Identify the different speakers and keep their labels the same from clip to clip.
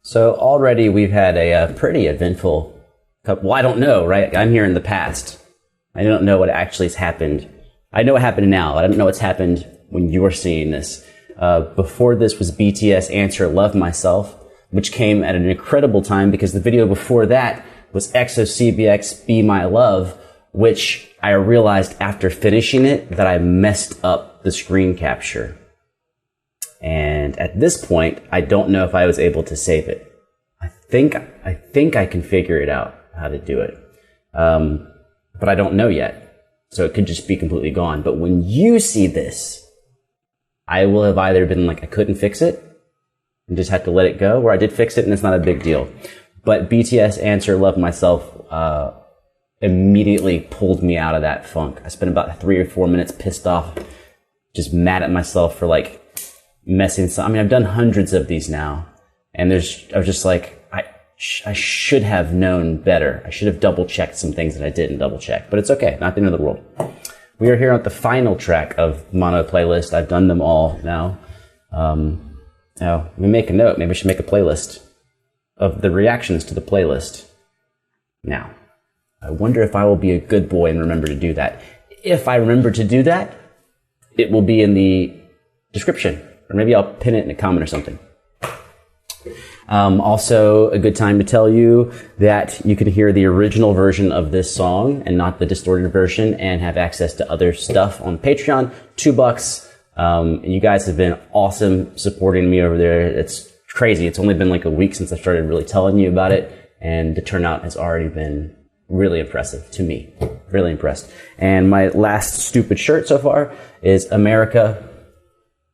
Speaker 1: So already we've had a pretty eventful couple. Well, I don't know, right? I'm here in the past. I don't know what actually has happened. I know what happened now. I don't know what's happened when you're seeing this. Before this was BTS Answer Love Myself, which came at an incredible time because the video before that was EXO-CBX Be My Love, which I realized after finishing it that I messed up the screen capture. And at this point, I don't know if I was able to save it. I think I can figure it out how to do it. But I don't know yet. So it could just be completely gone. But when you see this, I will have either been like, I couldn't fix it and just had to let it go, or I did fix it and it's not a big deal. But BTS Answer Love Myself immediately pulled me out of that funk. I spent about 3 or 4 minutes pissed off, just mad at myself for like messing some. I mean, I've done hundreds of these now, and I was just like, I should have known better. I should have double checked some things that I didn't double check, but it's okay. Not the end of the world. We are here at the final track of Mono Playlist. I've done them all now. Now, let me make a note. Maybe I should make a playlist of the reactions to the playlist. Now, I wonder if I will be a good boy and remember to do that. If I remember to do that, it will be in the description, or maybe I'll pin it in a comment or something. Also, a good time to tell you that you can hear the original version of this song and not the distorted version, and have access to other stuff on Patreon. $2. You guys have been awesome supporting me over there. It's crazy. It's only been like a week since I started really telling you about it, and the turnout has already been really impressive to me. Really impressed. And my last stupid shirt so far is America,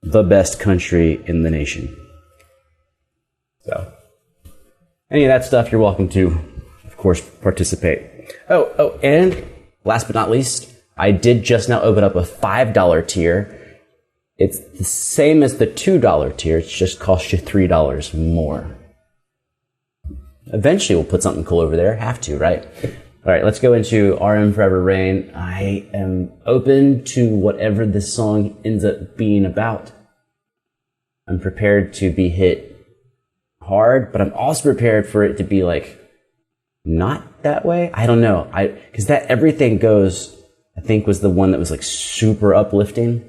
Speaker 1: the best country in the nation. So, any of that stuff, you're welcome to, of course, participate. Oh, and last but not least, I did just now open up a $5 tier. It's the same as the $2 tier. It just costs you $3 more. Eventually, we'll put something cool over there. Have to, right? All right, let's go into RM Forever Rain. I am open to whatever this song ends up being about. I'm prepared to be hit hard, but I'm also prepared for it to be like not that way. I don't know. Because that Everything Goes, I think, was the one that was like super uplifting.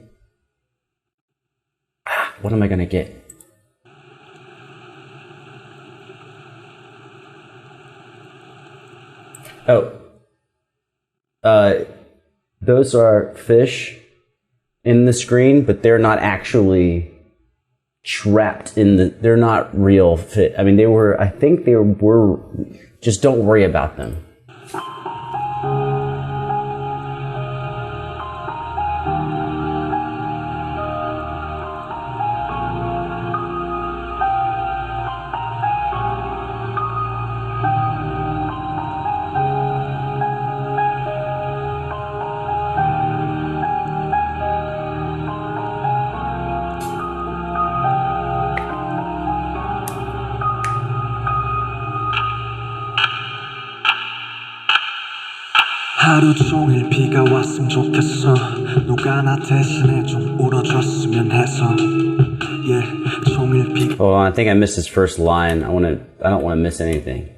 Speaker 1: What am I gonna get? Those are fish in the screen, but they're not actually trapped in they're not real fit. I mean, I think they were, just don't worry about them.
Speaker 2: 하루 종일 비가 왔으면 좋겠어. 누가 나 대신에 좀 울어줬으면 해서. Yeah, 종일 비가.
Speaker 1: Hold on, I think I missed his first line. I don't want to miss anything.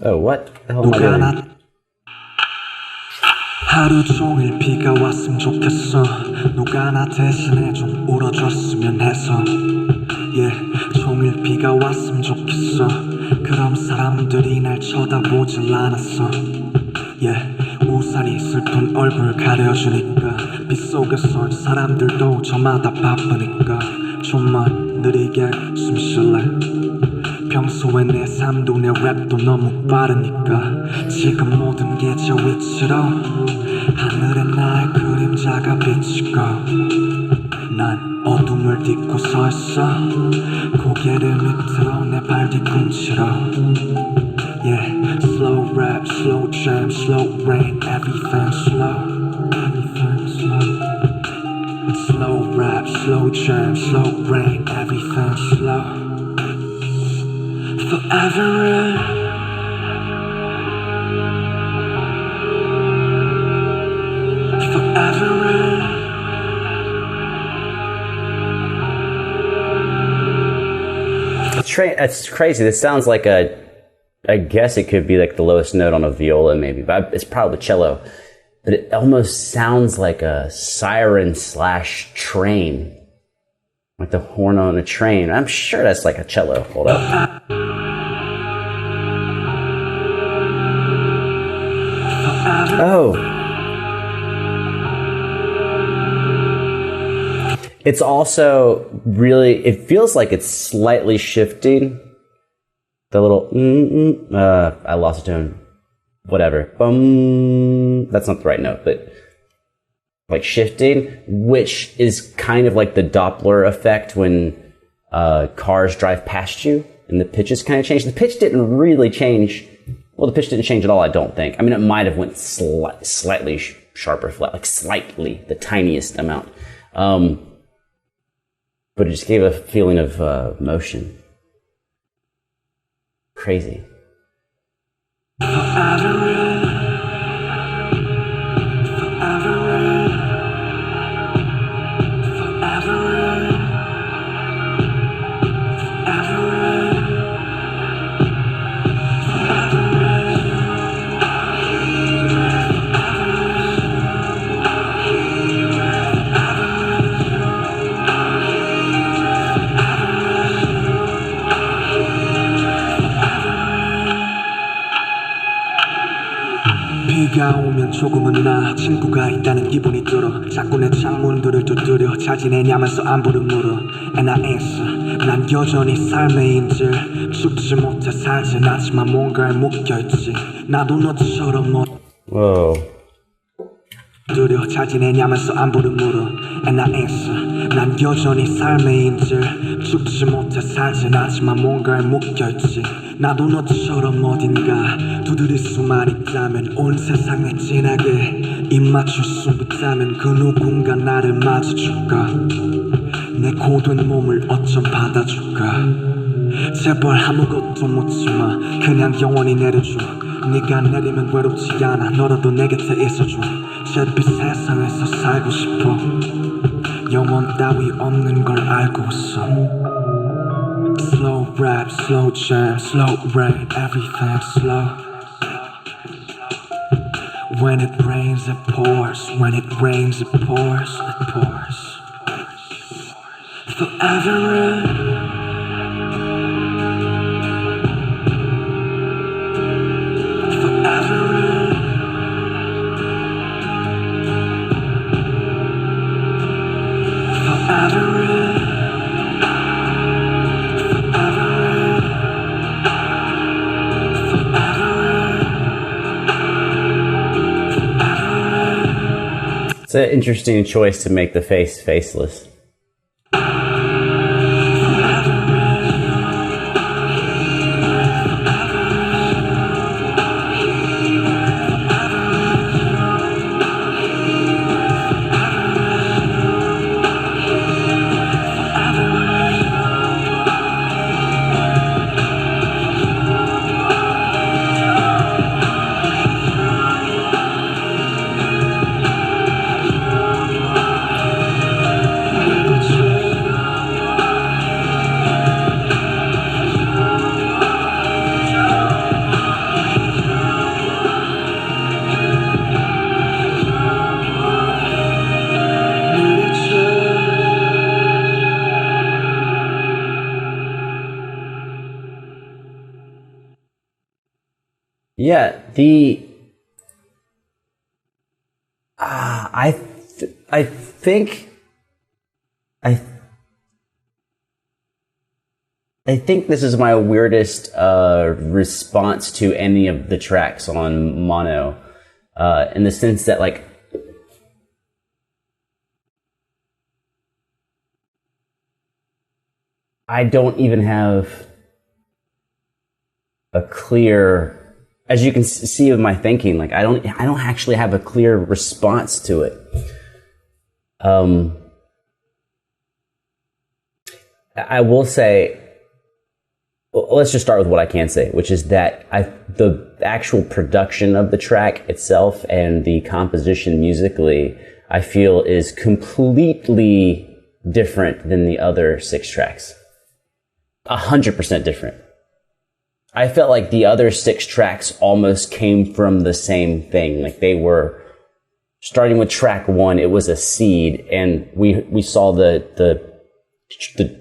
Speaker 1: Oh, what the hell am I doing?
Speaker 2: 하루 종일 비가 왔으면 좋겠어. 누가 나 대신에 좀 울어줬으면 해서. Yeah, 종일 비가 왔으면 좋겠어. 그럼 사람들이 날 쳐다보질 않았어. Yeah, 우산이 슬픈 얼굴 가려주니까. 빗속에서 사람들도 저마다 바쁘니까. 좀만 느리게 숨 쉴래. 평소에 내 삶도 내 랩도 너무 빠르니까. 지금 모든 게 저 위치로 하늘에 나의 그림자가 비치고. 난 어둠을 딛고 서 있어. 고개를 밑으로 내 발 뒤꿈치로. Yeah, slow rap, slow jam, slow rain, everything slow. Everything slow. Slow rap, slow jam, slow rain, everything slow. Forever. Forever.
Speaker 1: It's crazy. This sounds like I guess it could be like the lowest note on a viola, maybe, but it's probably cello. But it almost sounds like a siren / train, like the horn on a train. I'm sure that's like a cello. Hold up. Oh. It's also really, it feels like it's slightly shifting. The little, I lost a tone. Whatever. That's not the right note, but like shifting, which is kind of like the Doppler effect when cars drive past you and the pitches kind of change. The pitch didn't really change. Well, the pitch didn't change at all, I don't think. I mean, it might have went slightly sharper flat, like slightly, the tiniest amount. But it just gave a feeling of motion. Crazy.
Speaker 2: 비가 오면 조금은 나 친구가 있다는 기분이 들어 자꾸 내 창문들을 두드려 잘 지내냐면서 안부를 물어 And I answer 난 여전히 삶의 인질 죽지 못해 살진 않지만 뭔가에 묶여있지 나도 너처럼
Speaker 1: Whoa.
Speaker 2: 두드려 잘 지내냐면서 안부를 물어 And I answer 난 여전히 삶의 인질 죽지 못해 살진 않지만 뭔가에 묶여있지 나도 너처럼 어딘가 두드릴 수만 있다면 온 세상에 진하게 입 맞출 수 있다면 그 누군가 나를 맞아줄까 내 고된 몸을 어쩜 받아줄까 제발 아무것도 묻지마 그냥 영원히 내려줘 네가 내리면 외롭지 않아 너라도 내 곁에 있어줘 잿빛 세상에서 살고 싶어 영원 따위 없는 걸 알고 있어 Slow rap, slow jam, slow rain, everything slow When it rains it pours, when it rains it pours, it pours Forever
Speaker 1: It's an interesting choice to make the face faceless. Yeah, I think this is my weirdest response to any of the tracks on Mono, in the sense that like I don't even have a clear, as you can see of my thinking, like I don't actually have a clear response to it. I will say, well, let's just start with what I can say, which is that the actual production of the track itself and the composition musically, I feel is completely different than the other 6 tracks. 100% different. I felt like the other 6 tracks almost came from the same thing. Like they were starting with track 1, it was a seed, and we saw the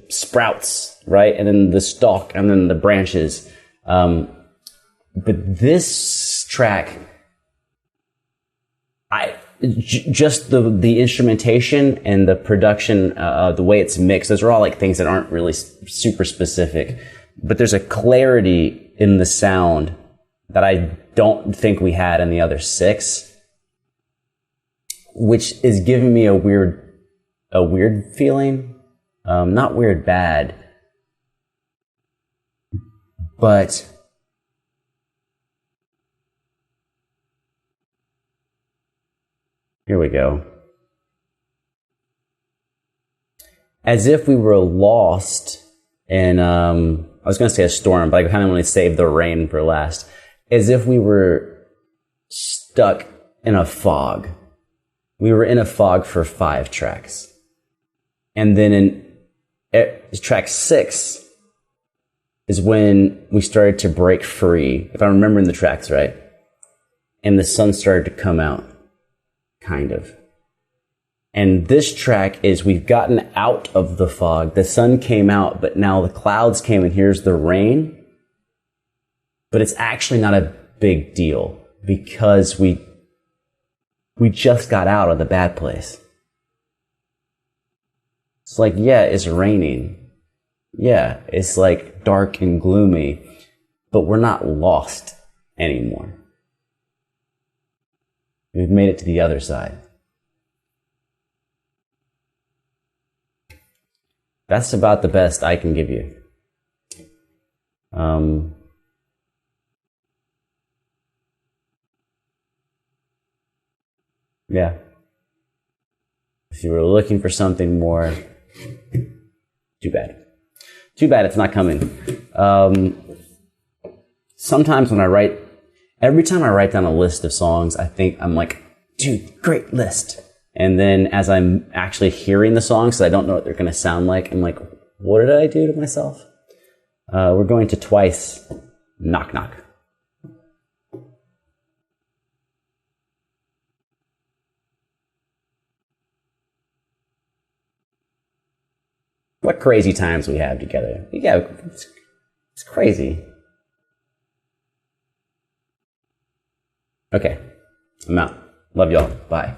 Speaker 1: sprouts, right? And then the stalk, and then the branches. But this track, just the instrumentation and the production, the way it's mixed, those are all like things that aren't really super specific. But there's a clarity in the sound that I don't think we had in the other 6, which is giving me a weird feeling. Not weird bad, but here we go. As if we were lost in, I was going to say a storm, but I kind of want to save the rain for last. As if we were stuck in a fog. We were in a fog for 5 tracks. And then in track 6 is when we started to break free, if I'm remembering the tracks right. And the sun started to come out, kind of. And this track is we've gotten out of the fog. The sun came out, but now the clouds came and here's the rain. But it's actually not a big deal because we just got out of the bad place. It's like, yeah, it's raining. Yeah, it's like dark and gloomy, but we're not lost anymore. We've made it to the other side. That's about the best I can give you. Yeah. If you were looking for something more, too bad. Too bad it's not coming. Sometimes when every time I write down a list of songs, I'm like, dude, great list. And then as I'm actually hearing the songs, so I don't know what they're going to sound like, I'm like, what did I do to myself? We're going to Twice, Knock Knock. What crazy times we have together. Yeah, it's crazy. Okay, I'm out. Love y'all. Bye.